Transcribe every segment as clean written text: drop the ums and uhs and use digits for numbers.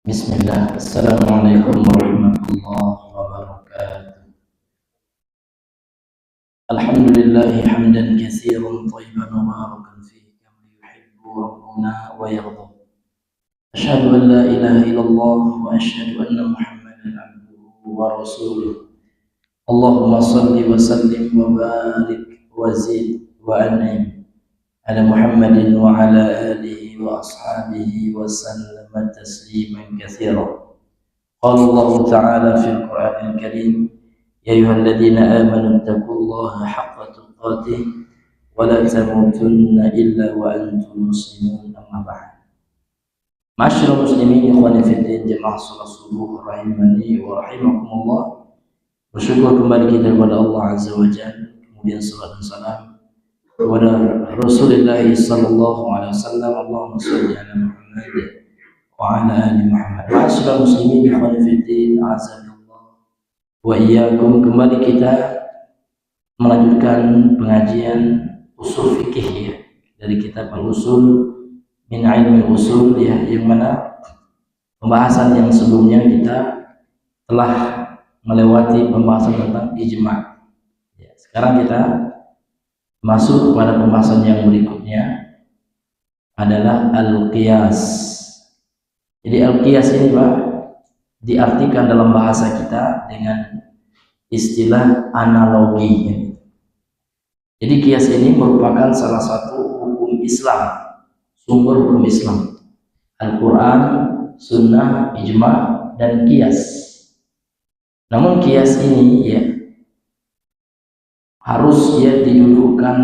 Bismillah. Assalamualaikum warahmatullahi wabarakatuh. Alhamdulillahi hamdan katsiran thayyiban mubarakan fihi kama yuhibbu rabbuna wa yarda. Asyhadu an la ilaha illallah wa asyhadu anna Muhammadan abduhu wa rasuluh. Allahumma shalli wa sallim wa barik wa zid wa an'im ala Muhammadin wa ala alihi wa ashabihi wa sallama tasliman katsiran. قال الله تعالى في القرآن الكريم يا أيها الذين آمنوا اتقوا الله حق تقاته ولا تموتن إلا وأنتم مسلمون أما بعد. Ma'asyiral muslimin ikhwani fiddin jamaah salat subuh rahimani wa rahimakumullah. Bersyukur kembali kita kepada Allah Azza wa Jalla, kemudian salat dan salam kepada Rasulullah sallallahu alaihi wasallam. Allahumma shalli ala Muhammad wa ala ali Muhammad. Ma'asyiral muslimin ikhwani fiddin azanillah wa iyyakum. Kembali kita melanjutkan pengajian usul fikih ya, dari kitab Al-Usul min ilmi usul ya, yang mana pembahasan yang sebelumnya kita telah melewati pembahasan tentang ijma. Ya, sekarang kita masuk pada pembahasan yang berikutnya adalah al-qiyas. Jadi al-qiyas ini Pak diartikan dalam bahasa kita dengan istilah analogi. Jadi qiyas ini merupakan salah satu hukum Islam, sumber hukum Islam, Al-Quran, Sunnah, Ijma, dan qiyas. Namun qiyas ini ya harus didudukkan,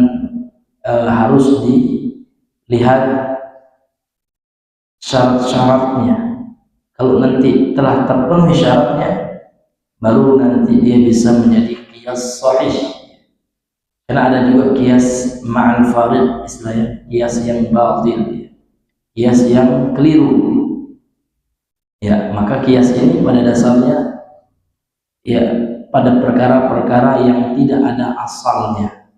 harus dilihat syarat-syaratnya. Kalau nanti telah terpenuhi syaratnya, baru nanti dia bisa menjadi qiyas sahih. Karena ada juga qiyas ma'al farid, istilahnya qiyas yang batil, qiyas yang keliru. Ya, maka qiyas ini pada dasarnya ya pada perkara-perkara yang tidak ada asalnya,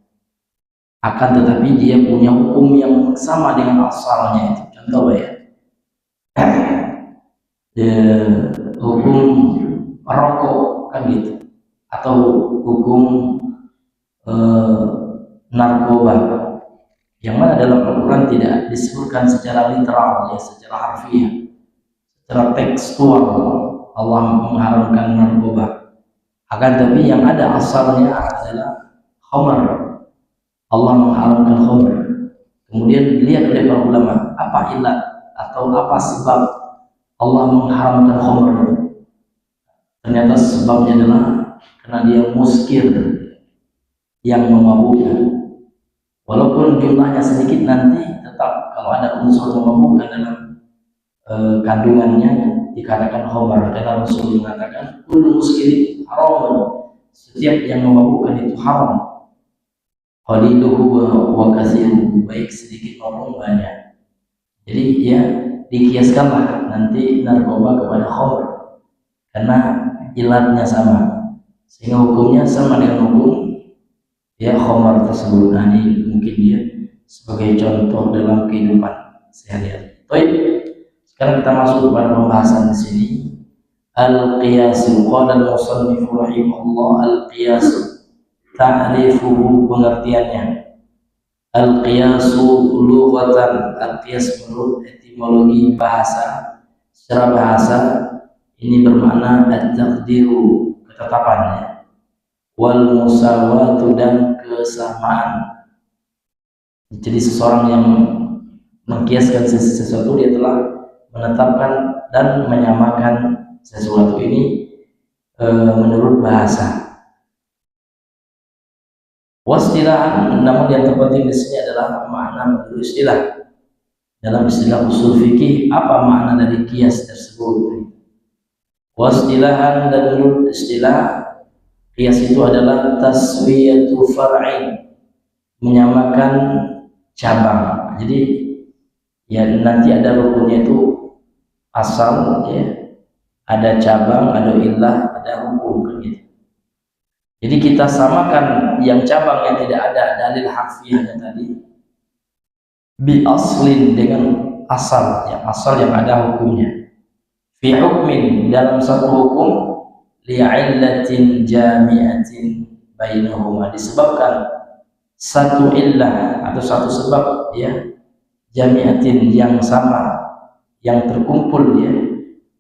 akan tetapi dia punya hukum yang sama dengan asalnya. Itu contoh ya, hukum rokok kan gitu, atau hukum narkoba, yang mana dalam Al-Quran tidak disebutkan secara literal ya, secara harfiah, secara tekstual Allah mengharamkan narkoba. Akan tapi yang ada asalnya adalah khamr. Allah mengharamkan khamr. Kemudian dilihat oleh para ulama apa ilat atau apa sebab Allah mengharamkan khamr. Ternyata sebabnya adalah karena dia muskir, yang memabukkan. Walaupun jumlahnya sedikit, nanti tetap kalau ada unsur memabukkan dalam kandungannya dikatakan khamr. Karena Rasul mengatakan kullu muskirin haram, setiap yang memabukkan itu haram. Qaliluhu wa katsiruhu, baik sedikit maupun banyak. Jadi ya dikiaskanlah nanti narkoba kepada khamr karena ilatnya sama, sehingga hukumnya sama dengan hukum ya khamr tersebut. Nah, ini mungkin dia sebagai contoh dalam kehidupan sehari-hari. Baik, sekarang kita masuk pada pembahasan di sini. Al-qiyas, qala al-musannif rahimahullah, al-qiyas ta'rifuhu, pengertiannya. Al-qiyas lughatan, al-qiyas menurut etimologi bahasa, secara bahasa ini bermakna at-taqdiru, ketetapannya, wal musawatu, dan kesamaan. Jadi seseorang yang mengkiaskan sesuatu, dia telah menetapkan dan menyamakan sesuatu ini menurut bahasa. Wastilahan, namun yang terpenting di sini adalah makna menurut istilah. Dalam istilah usul fikih, apa makna dari qiyas tersebut? Wastilahan, dan menurut istilah qiyas itu adalah taswiyatu far'in, menyamakan cabang. Jadi ya nanti ada rukunnya itu asal ya, ada cabang, ada illah, ada hukum kan gitu. Jadi kita samakan yang cabang yang tidak ada dalil harfiahnya tadi bi aslin, dengan asal, yang asal yang ada hukumnya. fi hukmin dalam satu hukum li'illatin jami'atin bainahuma, disebabkan satu illah atau satu sebab ya, jami'atin yang sama, yang terkumpul ya,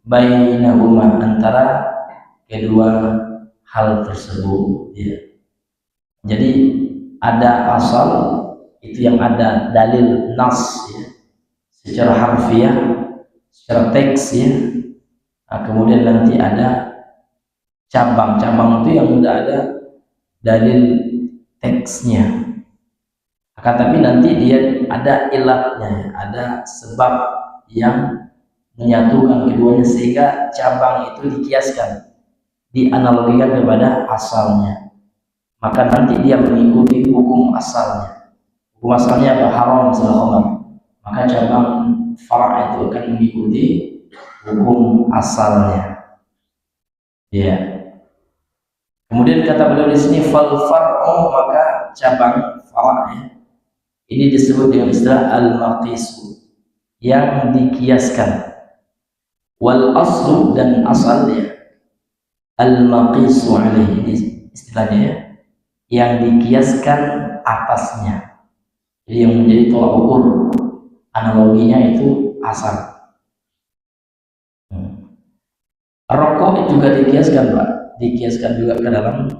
bainahuma antara kedua hal tersebut ya. Jadi ada asal itu yang ada dalil nas ya, secara harfiah, secara teks ya. Nah, kemudian nanti ada cabang-cabang itu yang sudah ada dalil teksnya. Akan tapi nanti dia ada ilatnya, ada sebab yang menyatukan keduanya sehingga cabang itu dikiaskan, dianalogikan kepada asalnya. Maka nanti dia mengikuti hukum asalnya. Hukum asalnya apa? Haram misalnya khamar. Maka cabang fara' itu akan mengikuti hukum asalnya. Ya. Kemudian kata beliau di sini fal far'u, maka cabang fara'nya ini disebut dengan istilah al-maqisu, yang dikiaskan. Wal aslu, dan asalnya al-maqisu alaihi, ini istilahnya ya, yang dikiaskan atasnya. Jadi yang menjadi tolak ukur analoginya itu asal. Rokok juga dikiaskan Pak, dikiaskan juga ke dalam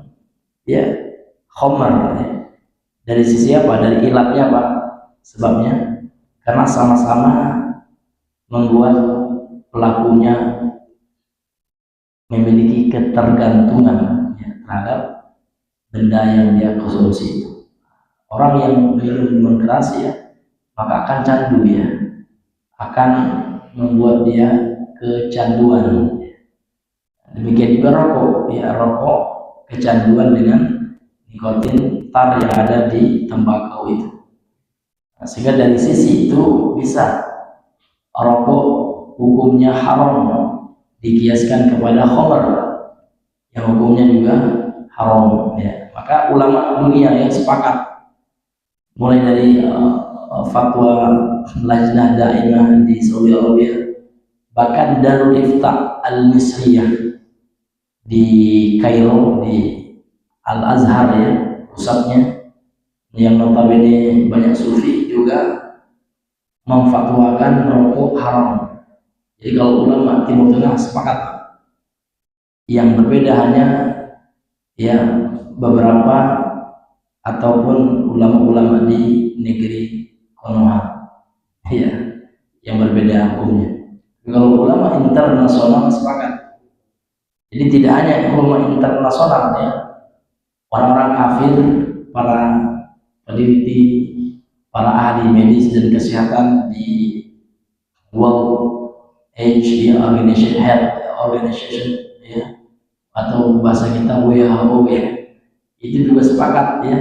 ya khamar ya. Dari sisi apa? Dari ilatnya Pak, sebabnya karena sama-sama membuat pelakunya memiliki ketergantungan ya, terhadap benda yang dia konsumsi itu. Orang yang minum minuman keras ya, maka akan candu ya, akan membuat dia kecanduan. Demikian juga rokok ya, rokok kecanduan dengan nikotin tar yang ada di tembakau itu. Nah, sehingga dari sisi itu bisa rokok hukumnya haram dikiaskan kepada khamar yang hukumnya juga haram ya. Maka ulama dunia yang sepakat, mulai dari fatwa Lajnah Daimah di Saudi Arabia, bahkan Darul Ifta Al-Misriyah di Kairo, di Al-Azhar ya pusatnya, yang notabene banyak sufi juga memfatwakan rokok haram. Jadi kalau ulama Timur Tengah sepakat, yang berbeda hanya ya beberapa ataupun ulama-ulama di negeri Konoha ya, yang berbeda hukumnya. Kalau ulama internasional sepakat. Jadi tidak hanya ulama internasional ya, orang-orang kafir, para peneliti, para ahli medis dan kesehatan di World Health Organization ya, atau bahasa kita WHO ya, itu juga sepakat ya,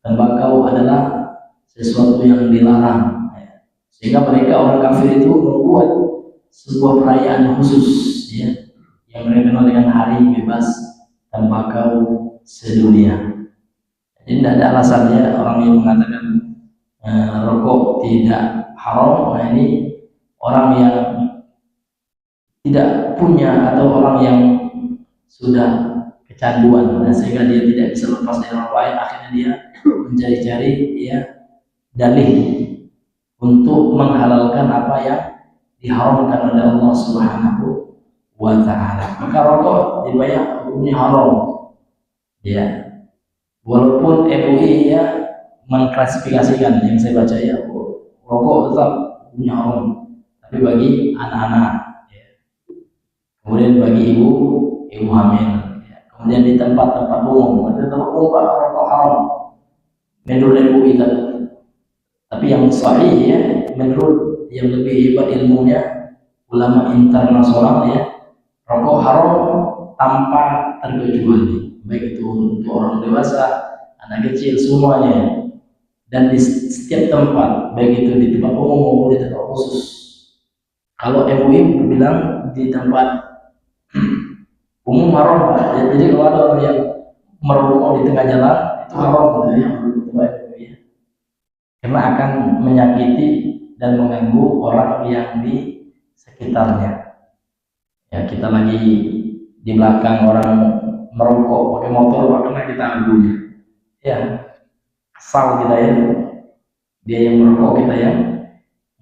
tembakau adalah sesuatu yang dilarang ya. Sehingga mereka orang kafir itu membuat sebuah perayaan khusus ya, yang mereka kenal dengan hari bebas tembakau sedunia. Jadi tidak ada alasannya orang yang mengatakan rokok tidak haram. Nah ini orang yang tidak punya atau orang yang sudah kecanduan, dan sehingga dia tidak bisa lepas dari rokok lain, akhirnya dia mencari-cari ya dalih untuk menghalalkan apa yang diharamkan oleh Allah Subhanahu wa ta'ala. Maka rokok dibayar hukumnya haram ya, walaupun MUI ya mengklasifikasikan, yang saya baca ya, rokok tetap hukumnya haram, tapi bagi anak-anak ya. Kemudian bagi ibu hamil ya. Kemudian di tempat-tempat umum, ada tempat umum rokok haram menurut MUI tadi. Tapi yang sahih ya, menurut yang lebih hebat ilmunya ulama internasional ya, rokok haram tanpa terkecuali, baik itu untuk orang dewasa, anak kecil, semuanya. Dan di setiap tempat, baik itu di tempat umum maupun di tempat khusus. Kalau MUI bilang di tempat umum haram, jadi kalau ada orang yang merokok di tengah jalan itu haram gitu ya, karena akan menyakiti dan mengganggu orang yang di sekitarnya. Ya, kita lagi di belakang orang merokok pakai motor, karena kita ambilnya. Ya, asal kita ya, dia yang merokok, kita yang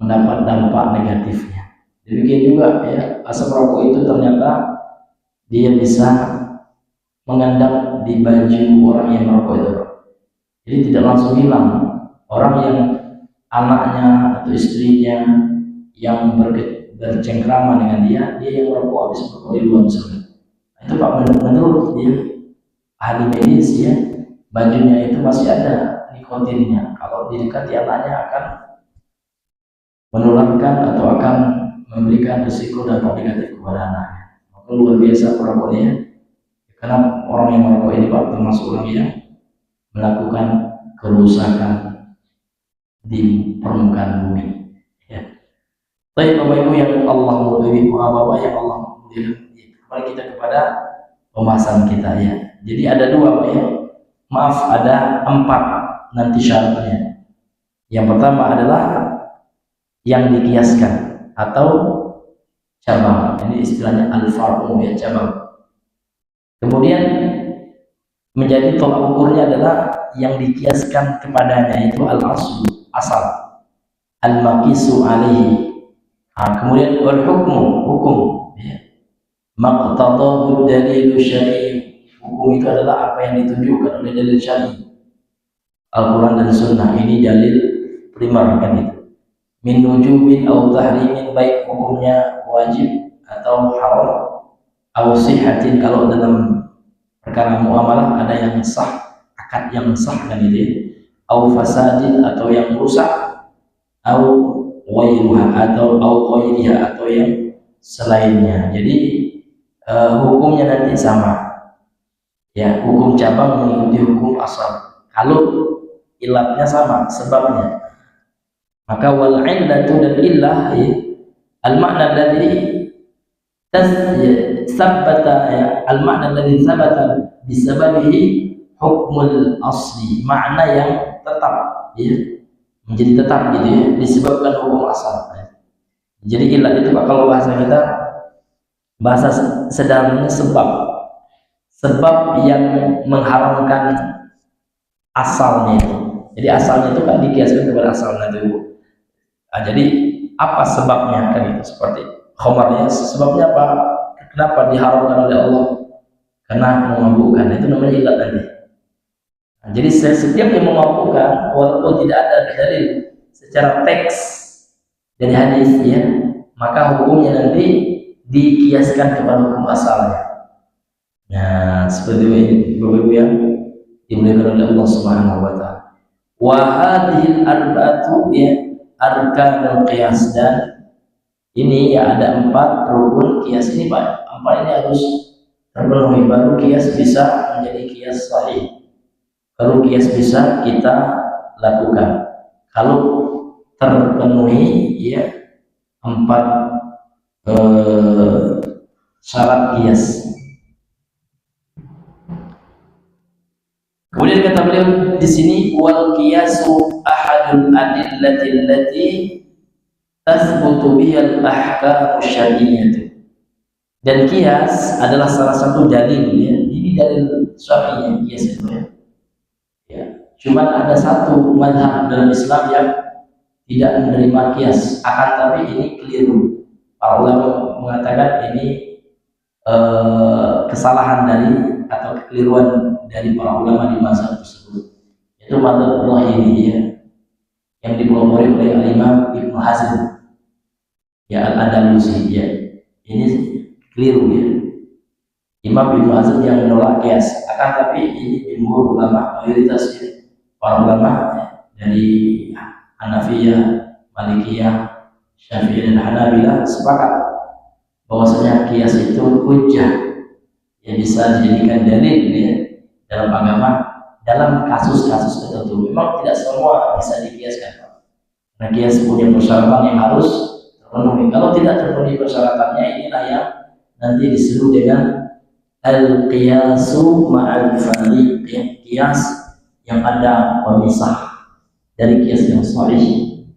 mendapat dampak negatifnya. Demikian juga ya, asap rokok itu ternyata dia bisa mengendap di baju orang yang merokok itu. Jadi tidak langsung hilang. Orang yang anaknya atau istrinya yang bercengkrama dengan dia yang merokok habis merokok di luar misalnya. Itu Pak, menurut dia ahli medis ya, bajunya itu masih ada nikotinnya. Kalau didekati anaknya akan menularkan atau akan memberikan risiko dampak negatif kepada anaknya. Maka luar biasa perokoknya. Karena orang yang merokok ini Pak termasuk orang yang melakukan kerusakan di permukaan bumi. Ya. Tapi Bapak Ibu yang Allah muliakan, Bapak yang Allah muliakan, kembali kita kepada pembahasan kita ya. Jadi ada dua Pak ya. Maaf, ada 4 nanti syaratnya. Yang pertama adalah yang dikiaskan atau cabang. Ini istilahnya al-far'u ya, cabang. Kemudian menjadi tolak ukurnya adalah yang dikiaskan kepadanya itu al-aslu, asal, al-maqisu alaihi. Kemudian wal-hukmu, hukum ya. Maqtadahu dalilu syar'i. Hukum itu adalah apa yang ditunjukkan oleh dalil syar'i, Al-Quran dan Sunnah. Ini dalil primer kan itu. Min wujubin atau tahrimin, baik hukumnya wajib atau haram, atau sihatin, kalau dalam perkara muamalah ada yang sah, akad yang sah kan itu, atau fasadin, atau yang rusak, atau ghairuha, atau ghairiha, atau yang selainnya. Jadi hukumnya nanti sama ya, hukum cabang mengikuti hukum asal kalau ilatnya sama, sebabnya. Maka wal illatu, dan illah ya, al makna alladhi sabata ya, al makna alladhi sabata bisababihi hukmul asli, makna yang tetap ya, menjadi tetap gitu ya, disebabkan hukum asal ya. Jadi illat itu Pak, kalau bahasa kita, bahasa sederhananya sebab yang mengharamkan asalnya itu. Jadi asalnya itu kan dikiaskan kepada asalnya itu. Jadi apa sebabnya kan itu, seperti khamar ya, sebabnya apa? Kenapa diharamkan oleh Allah? Karena memabukkan, itu namanya ilat tadi. Jadi setiap yang memabukkan, walaupun tidak ada dalil secara teks dari hadis ya, maka hukumnya nanti dikiaskan kepada hukum asalnya. Nah, seperti ini Bapak Ibu yang dimuliakan oleh Allah Subhanahu wa taala. Wa hadhil arba'atu ya arkanul qiyas, dan ini ya ada 4 rukun kias ini Pak. 4 ini harus terpenuhi baru kias bisa menjadi kias sahih. Baru kias bisa kita lakukan. Kalau terpenuhi ya 4 syarat kias. Kemudian kata beliau di sini, wal qiyasu ahadul adillati allati tathbutu biha al-ahkam syar'iyyah. Dan qiyas adalah salah satu dalil ya. Ini dalil syar'i qiyas itu ya. Ya. Cuma ada satu mazhab dalam Islam yang tidak menerima qiyas, akan tapi ini keliru. Para ulama mengatakan ini kesalahan dari atau kekeliruan dari para ulama di masa tersebut, yaitu mazhab Zahiri ya, yang dipelopori oleh Imam Ibnu Hazm ya Al-Andalusi ya. Ini keliru ya. Imam Ibnu Hazm yang menolak qiyas, akan tapi ini jumhur ulama, mayoritas ya, para ulama ya, dari Hanafiyah, Malikiyah, Syafi'iyah dan Hanabilah sepakat bahwasanya qiyas itu hujjah yang bisa dijadikan dalil ya dalam agama dalam kasus-kasus tertentu. Memang tidak semua bisa dikiaskan. Nah, qiyas punya persyaratan yang harus terpenuhi. Kalau tidak terpenuhi persyaratannya, inilah yang nanti disebut dengan al-qiyasu ma'al fariq ya, qiyas yang ada pemisah dari qiyas yang sahih,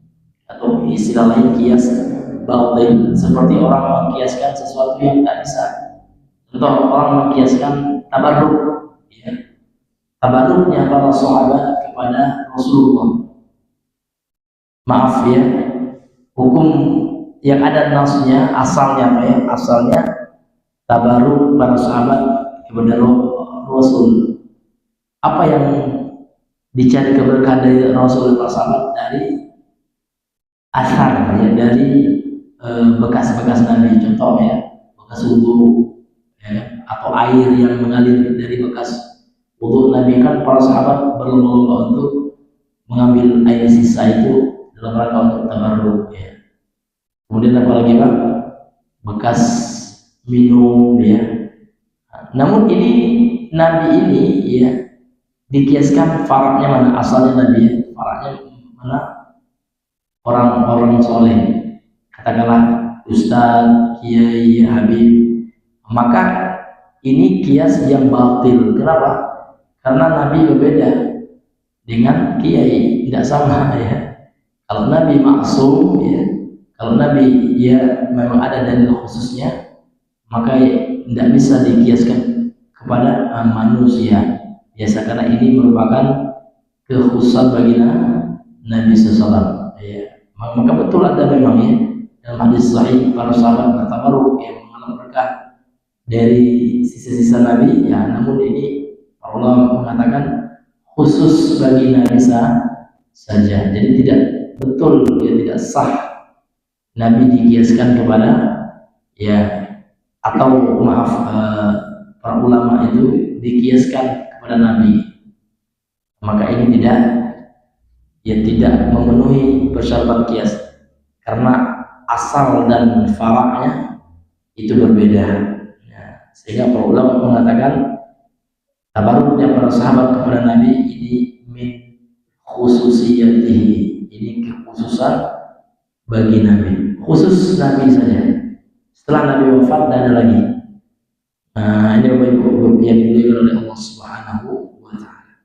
atau istilah lain qiyas batil, seperti orang mengkiaskan sesuatu yang tak bisa. Contoh, orang mengkiaskan tabarruk, ya. Tabarruknya para sahabat kepada Rasulullah. Maaf ya, hukum yang ada nasnya asalnya apa ya? Asalnya tabarruk para sahabat kepada Rasul. Apa yang dicari keberkahan dari Rasul para sahabat? Dari asar ya, dari bekas-bekas Nabi, contoh ya, bekas wudhu ya, atau air yang mengalir dari bekas wudhu Nabi. Kan para sahabat berlomba-lomba untuk mengambil air sisa itu dalam rangka untuk tabarruk ya. Kemudian apalagi Pak? Bekas minum ya. Namun ini Nabi ini ya dikiaskan faraknya mana, asalnya Nabi ya, faraknya mana? Orang-orang soleh, katakanlah ustadz, kiai, habib. Maka ini kias yang batil. Kenapa? Karena Nabi berbeda dengan kiai, tidak sama ya. Kalau Nabi maksum ya, kalau Nabi ya memang ada dalil khususnya, maka tidak bisa dikiaskan kepada manusia biasa, karena ini merupakan kekhususan bagi Nabi SAW ya. Maka betul ada memang ya dalam hadis sahih para sahabat bertabarruk yang mengalami berkah dari sisa-sisa Nabi ya. Namun ini Allah mengatakan khusus bagi Nabi saja. Jadi tidak betul ya, tidak sah Nabi dikiaskan kepada ya, atau maaf para ulama itu dikiaskan kepada Nabi. Maka ini tidak memenuhi persyaratan kias, karena asal dan faraknya itu berbeda ya. Sehingga para ulama mengatakan tabarruknya para sahabat kepada Nabi ini min khususiyatihi, ini kekhususan bagi Nabi, khusus Nabi saja. Setelah Nabi wafat tidak ada lagi. Nah, ini Bapak Ibu yang dimuliakan oleh Allah Subhanahu wa Ta'ala.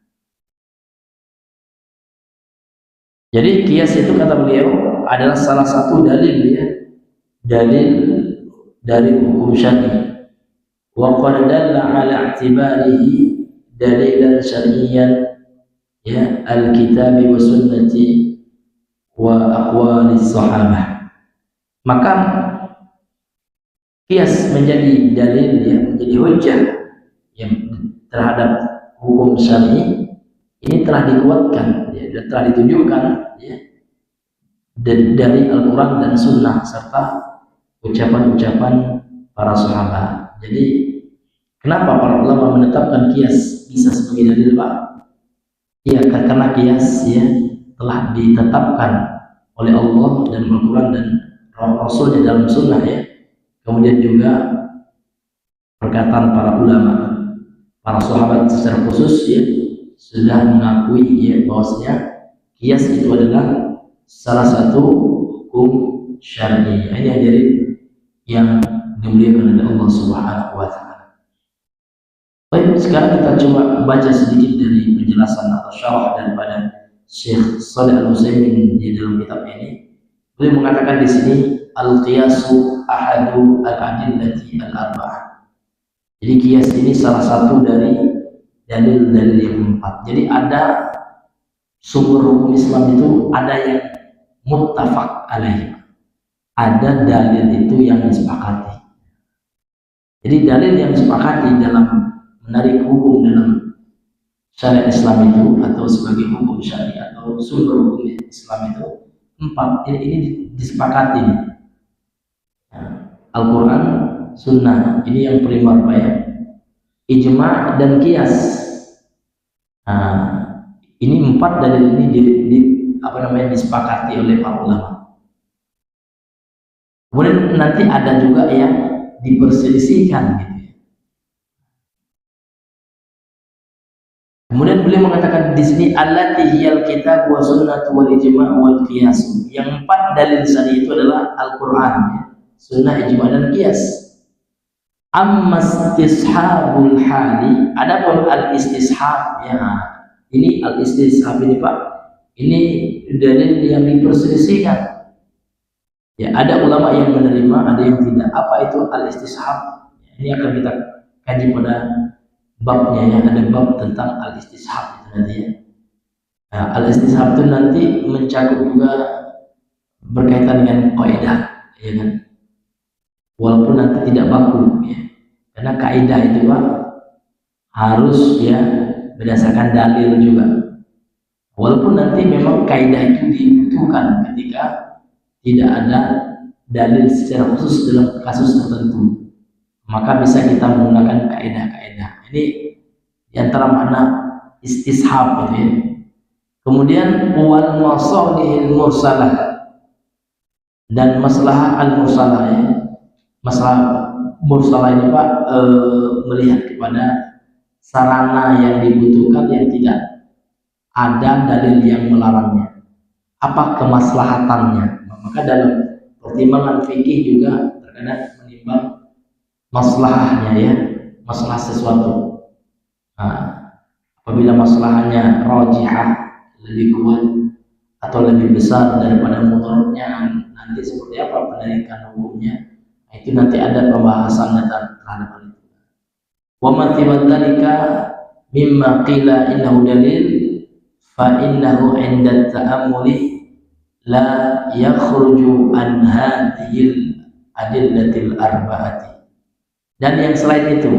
Jadi kias itu kata beliau adalah salah satu dalil ya, dalil dari hukum syar'i. Wa qad dalla ala i'tibarihi dalilan syar'iyyan ya al-kitab wa sunnati wa aqwali sahabah. Maka kias menjadi dalil ya, menjadi hujjah yang terhadap hukum syar'i ini telah dikuatkan ya, telah ditunjukkan ya dari Al-Quran dan Sunnah serta ucapan-ucapan para sahabat. Jadi kenapa para ulama menetapkan kias bisa sebagai dalil Pak? Ya karena kias ya telah ditetapkan oleh Allah dan Al-Quran dan Rasulnya dalam Sunnah ya. Kemudian juga perkataan para ulama, para sahabat secara khusus ya sudah mengakui ya bahwasanya kias itu adalah salah satu hukum syar'i. Ini dari yang dimuliakan oleh Allah Subhanahu wa Ta'ala. Baik, sekarang kita coba baca sedikit dari penjelasan atau syarah daripada Syekh Shalih Al-Utsaimin di dalam kitab ini. Beliau mengatakan di sini al-qiyasu ahadu al-adillati al-arba'ah. Jadi kias ini salah satu dari dalil-dalil yang empat. Jadi ada sumber hukum Islam itu ada yang muttafaq alaih, ada dalil itu yang disepakati. Jadi dalil yang disepakati dalam menarik hukum dalam syariat Islam itu atau sebagai hukum syariat atau sumber hukum Islam itu empat. Ini disepakati. Al-Quran, Sunnah, ini yang primer Pak ya. Ijma' dan kias. Ini empat dalil ini disepakati oleh para ulama. Kemudian nanti ada juga yang diperselisihkan gitu ya. Kemudian beliau mengatakan di sini allati hiyal kitab wa sunnatu wal ijma' wal qiyas. Yang empat dalil tadi itu adalah Al-Qur'an ya. Sunnah, ijma' dan qiyas. Amma istishabul hali, adapun al-istishab ya. Ini al-istishab ini Pak, ini dalil yang diperselisihkan. Ya, ada ulama yang menerima, ada yang tidak. Apa itu al-istishab? Ini akan kita kaji pada babnya ya. Ada bab tentang al-istishab itu nanti ya. Nah, al-istishab itu nanti mencakup juga berkaitan dengan kaidah, ya kan? Walaupun nanti tidak baku ya. Karena kaidah itu Pak harus ya berdasarkan dalil juga. Walaupun nanti memang kaidah itu dibutuhkan ketika tidak ada dalil secara khusus dalam kasus tertentu, maka bisa kita menggunakan kaidah-kaidah. Ini di antara makna istishab gitu ya. Kemudian wal masalihil mursalah, dan masalah al mursalah ya. Masalah mursalah ini Pak melihat kepada sarana yang dibutuhkan yang tidak ada dalil yang melarangnya. Apa kemaslahatannya? Maka dalam pertimbangan fikih juga terkadang menimbang maslahahnya ya, masalah sesuatu. Nah, apabila masalahnya rajihah, lebih kuat atau lebih besar daripada mudaratnya, nanti seperti apa penarikan hukumnya? Nah, itu nanti ada pembahasan terhadap hal itu. Wa mathibat dzalika mimma qila innahu dalil fa innahu 'inda ta'ammuli la yakhruju an hadhil adillatil arba'ati. Dan yang selain itu,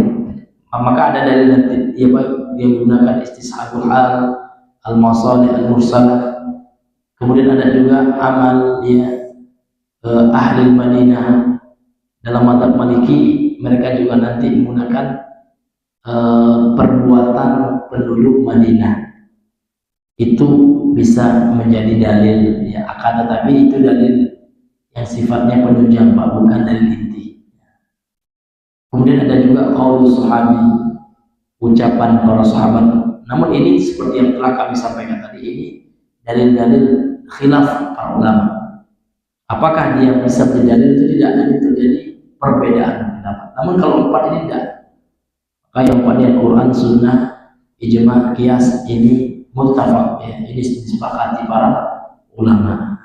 maka ada dalil nanti yang menggunakan istishabul hal, al-masalih al-mursalah. Kemudian ada juga amal ya ahli Madinah dalam mazhab Maliki, mereka juga nanti menggunakan perbuatan penduduk Madinah. Itu bisa menjadi dalil ya, akan tetapi itu dalil yang sifatnya penunjang Pak, bukan dalil inti. Kemudian ada juga qaulus sahabi, ucapan para sahabat. Namun ini seperti yang telah kami sampaikan tadi, ini dalil-dalil khilaf para ulama. Apakah dia bisa menjadi dalil itu tidak, ada terjadi perbedaan pendapat. Namun kalau empat ini tidak, maka yang empatnya Quran, Sunnah, ijma, qiyas, ini muttafaq ya, ini disepakati para ulama.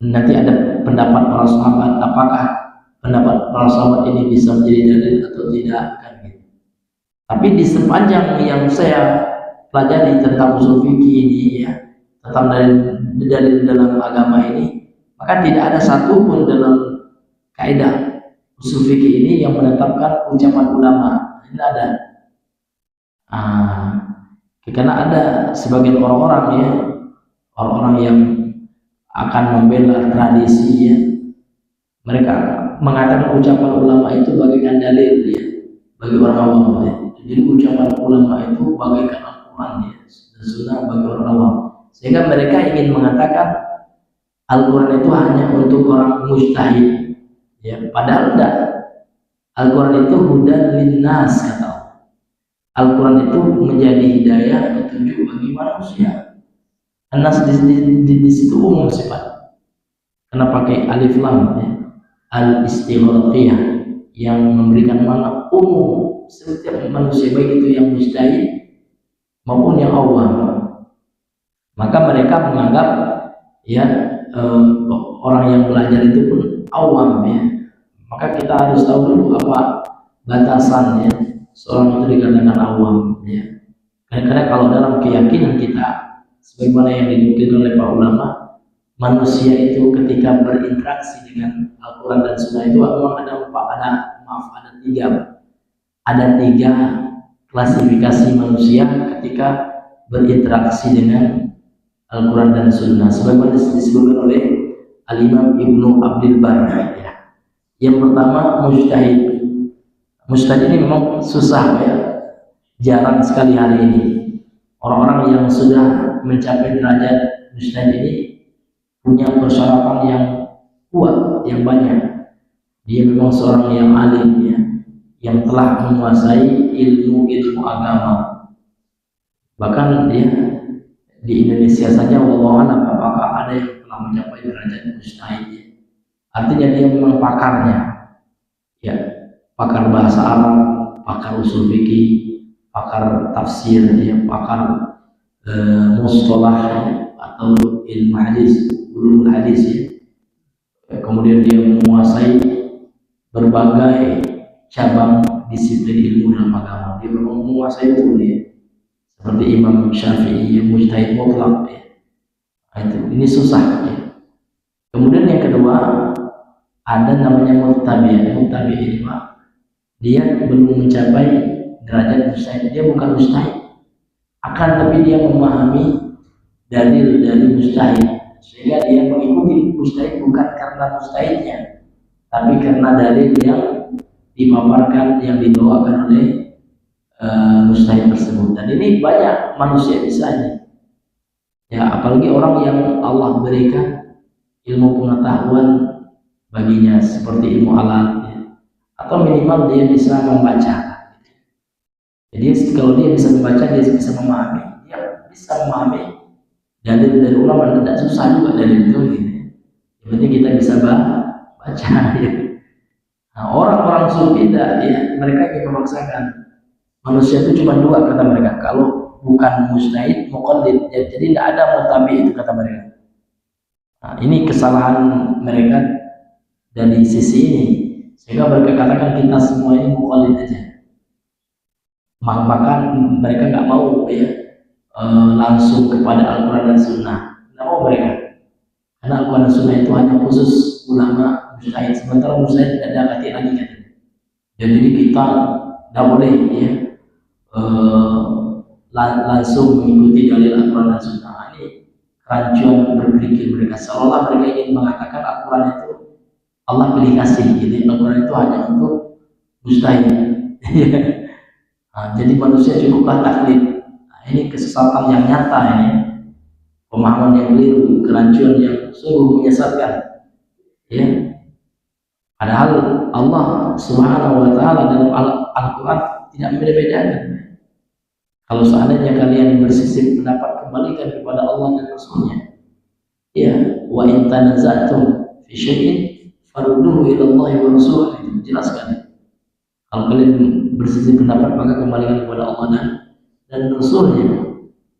Nanti ada pendapat para sahabat, apakah pendapat para sahabat ini bisa menjadi dalil atau tidak kan gitu. Tapi di sepanjang yang saya pelajari tentang usul fikih ini ya, tentang dalil dalam agama ini, maka tidak ada satupun dalam kaidah usul fikih ini yang menetapkan ucapan ulama. Tidak ada. Karena ada sebagian orang-orang ya, orang-orang yang akan membela tradisi ya, mereka mengatakan ucapan ulama itu bagaikan dalil ya, bagi orang awam ya. Jadi ucapan ulama itu bagaikan Al-Quran ya, dan Sunnah bagi orang awam, sehingga mereka ingin mengatakan Al-Quran itu hanya untuk orang mujtahid ya, padahal tidak. Al-Quran itu hudan linnas, kata Al-Quran itu menjadi hidayah, petunjuk bagi manusia. Karena di situ umum sifat. Karena pakai alif lam ya, al-istighraqiyah, yang memberikan makna umum setiap manusia, baik itu yang mujtahid maupun yang awam. Maka mereka menganggap ya orang yang belajar itu pun awam ya. Maka kita harus tahu dulu apa batasannya seorang itu dikatakan awam ya. Karena kalau dalam keyakinan kita, sebagaimana yang dinukil oleh para ulama, manusia itu ketika berinteraksi dengan Al-Quran dan Sunnah itu ada tiga klasifikasi manusia ketika berinteraksi dengan Al-Quran dan Sunnah, sebagaimana disebutkan oleh Al-Imam Ibnu Abdul Barr ya. Yang pertama mujtahid. Mujtahid ini memang susah ya, jarang sekali hari ini. Orang-orang yang sudah mencapai derajat mujtahid ini punya persyaratan yang kuat, yang banyak. Dia memang seorang yang alim ya, yang telah menguasai ilmu agama. Bahkan dia di Indonesia saja, wallahualam, apakah ada yang telah mencapai derajat mujtahid ya. Artinya dia memang pakarnya ya, pakar bahasa Arab, pakar usul fikih, pakar tafsir ya, pakar mustalah ya, atau ilmu hadis, ulumul hadis ya. kemudian dia menguasai berbagai cabang disiplin ilmu dalam agama. Dia menguasai itu dia. Seperti Imam Syafi'i yang mujtahid mutlak ya. Ini susah ya. Kemudian yang kedua ada namanya muttabi'. Muttabi' ini Pak, dia belum mencapai derajat mujtahid. Dia bukan mujtahid, akan tapi dia memahami dalil dari mujtahid, sehingga dia mengikuti mujtahid bukan karena mujtahidnya, tapi karena dalil yang dipaparkan, yang dibawakan oleh mujtahid tersebut. Dan ini banyak manusia bisanya ya, apalagi orang yang Allah berikan ilmu pengetahuan baginya seperti ilmu alat ya. Atau minimal dia bisa membaca. Jadi kalau dia bisa membaca, dia bisa memahami, dia bisa memahami dalil dari ulama. Tidak susah juga dalil itu gitu. Yang penting kita bisa baca ya. Nah, orang-orang sufi tidak ya, mereka ingin memaksakan manusia itu cuma dua kata mereka, kalau bukan mujtahid muqallid ya, jadi tidak ada muttabi itu kata mereka. Nah, ini kesalahan mereka dari sisi ini, sehingga mereka katakan kita semua ini muqallid aja. Maka mereka nggak mau ya langsung kepada Al-Quran dan Sunnah, nggak mau mereka, karena Al-Quran dan Sunnah itu hanya khusus ulama mujtahid, sementara mujtahid tidak ada kati lagi kan. Jadi kita tidak boleh ya langsung mengikuti dalil Al-Quran dan Sunnah. Ini kerancuan berpikir mereka, seolah mereka ingin mengatakan Al-Quran itu Allah pilih kasih, jadi Al-Quran itu hanya untuk mujtahid. Nah, jadi manusia cukuplah taklid. Nah, ini kesesatan yang nyata, ini pemahaman yang keliru, kerancuan yang sungguh menyesatkan ya. Padahal Allah Subhanahu wa Ta'ala dalam Al-Quran tidak membeda-bedakan. Kalau seandainya kalian bersisip pendapat, kembalikan kepada Allah dan Rasulnya ya. Wa in tanaza'tum fi syai'in farudduhu ila Allah wa Rasulih, dijelaskan. Kalau kalian bersisip pendapat, maka kembalikan kepada Allah dan Rasulnya.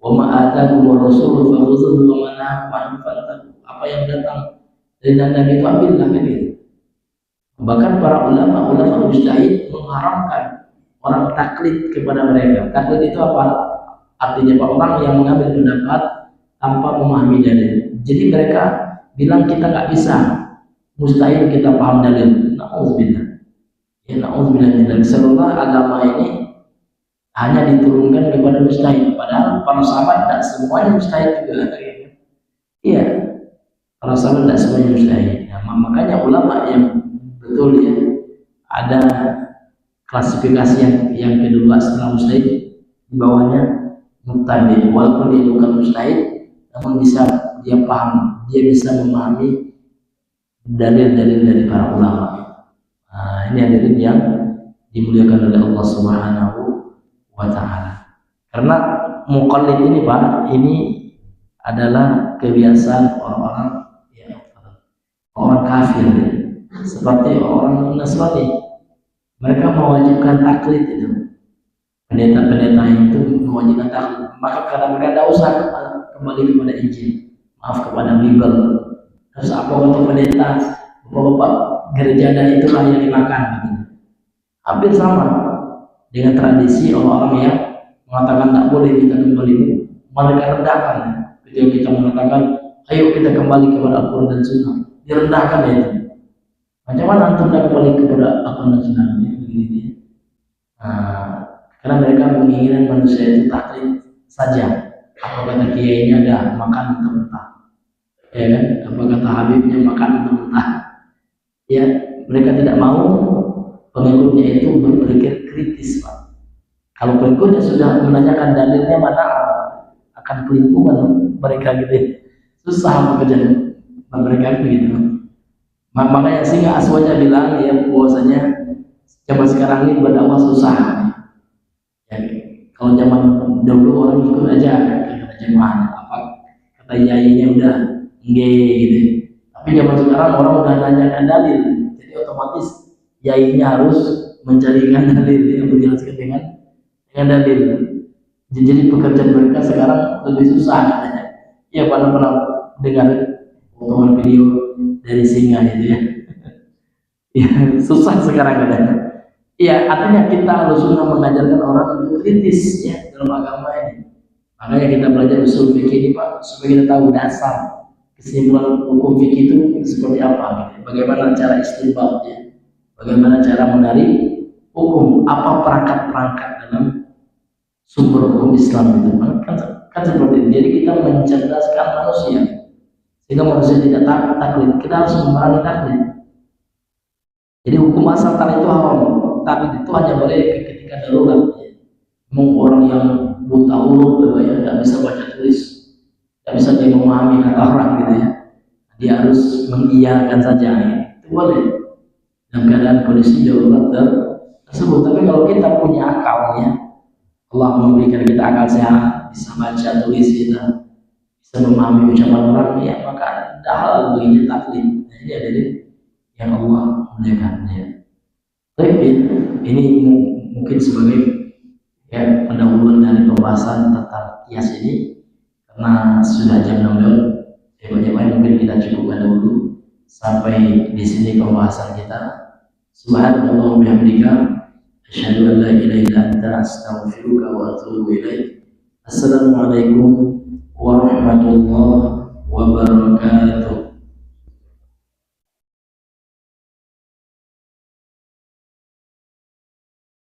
Wa ma atakum rasulu fakhudhuhu wa ma nahakum anhu fantahu. Apa yang datang dari Nabi itu ambillah kan gitu. Bahkan para ulama mujtahid mengharamkan orang taklid kepada mereka. Taklid itu apa? Artinya Pak, orang yang mengambil pendapat tanpa memahami dalil. Jadi mereka bilang kita nggak bisa, mustahil kita paham dalil. Na'udzubillah. Ya, na'udzubillah min dzalik. Seolah agama ini hanya diturunkan kepada mustahid, padahal para sahabat tidak semuanya mustahid juga. Iya, para sahabat tidak semuanya mustahid. Ya, makanya ulama yang betul ya, ada klasifikasi yang kedua setelah mustahid, di bawahnya muttabi. Walaupun dia bukan mustahid, namun bisa dia paham, dia bisa memahami dalil-dalil dari para ulama. Nah, ini hadirin yang dimuliakan oleh Allah Subhanahu wa Ta'ala. Karena muqallid ini Pak, ini adalah kebiasaan orang-orang ya, orang kafir ya. Seperti orang Nasrani, mereka mewajibkan taklid itu. Pendeta-pendeta itu mewajibkan taklid. Maka kata mereka tidak usah kembali kepada Injil, maaf kepada Bible. Terus apa untuk pendeta, bapak-bapak gereja dan itulah yang dimakan. Hampir sama dengan tradisi orang-orang yang mengatakan tak boleh kita kembali. Mereka rendahkan ketika kita mengatakan ayo kita kembali kepada Al-Quran dan Sunnah, direndahkan itu. Macam mana antum tidak kembali kepada Al-Quran dan Sunnah? Begini. Nah, karena mereka menginginkan manusia itu taklid saja. Apa kata kiainya ada makan mentah-mentah, ya kan? Apa kata Habibnya makan mentah-mentah. Ya, mereka tidak mau pengikutnya itu berpikir kritis Pak. Kalau pengikutnya sudah menanyakan dalilnya, mana akan kelimpungan mereka gitu. Susah pekerjaan mereka begitu. Makanya sehingga Aswaja bilang ya bahwasanya zaman sekarang ini berdakwah susah. Ya, kalau zaman dulu orang ikut aja kata jemaah, apa kata yainya udah enggak gitu. Tapi zaman sekarang orang udah nanyakan dalil, jadi otomatis yainya harus mencarikan dalil yang menjelaskan dengan dalil. Jadi pekerjaan mereka sekarang lebih susah katanya. Ya pernah dengar potongan video dari singa itu ya. Ya, susah sekarang katanya. Ya, artinya kita harus sunnah mengajarkan orang untuk kritis ya dalam agama ini. Makanya kita belajar usul fikih ini Pak, supaya kita tahu dasar kesimpulan hukum fikih itu seperti apa, gitu. Bagaimana cara istinbat ya, bagaimana cara menarik hukum, apa perangkat-perangkat dalam sumber hukum Islam itu kan seperti itu. Jadi kita mencerdaskan manusia sehingga manusia tidak taklid. Kita harus memerangi taklid. Jadi hukum asal tadi itu haram. Taklid itu hanya boleh ketika darurat. Ya. Memang orang yang buta huruf gitu ya, tidak bisa baca tulis, tidak bisa dia memahami kata orang gitu ya. Dia harus mengiyakan saja. Ya. Itu boleh. Dalam keadaan kondisi darurat tersebut. Tapi kalau kita punya akal ya, Allah memberikan kita akal sehat, bisa baca tulis kita, bisa memahami ucapan orang ya, maka tidak hal baginya taklid. Nah, ini adalah yang Allah muliakannya. Tapi ini mungkin sebagai ya pendahuluan dari pembahasan tentang kias ini, karena sudah jam 6 mungkin kita cukupkan dulu sampai di sini pembahasan kita. Subhanallah wa bihamdika asyhadu an la ilaha illa anta astaghfiruka wa atubu ilaik. Assalamualaikum warahmatullahi wabarakatuh.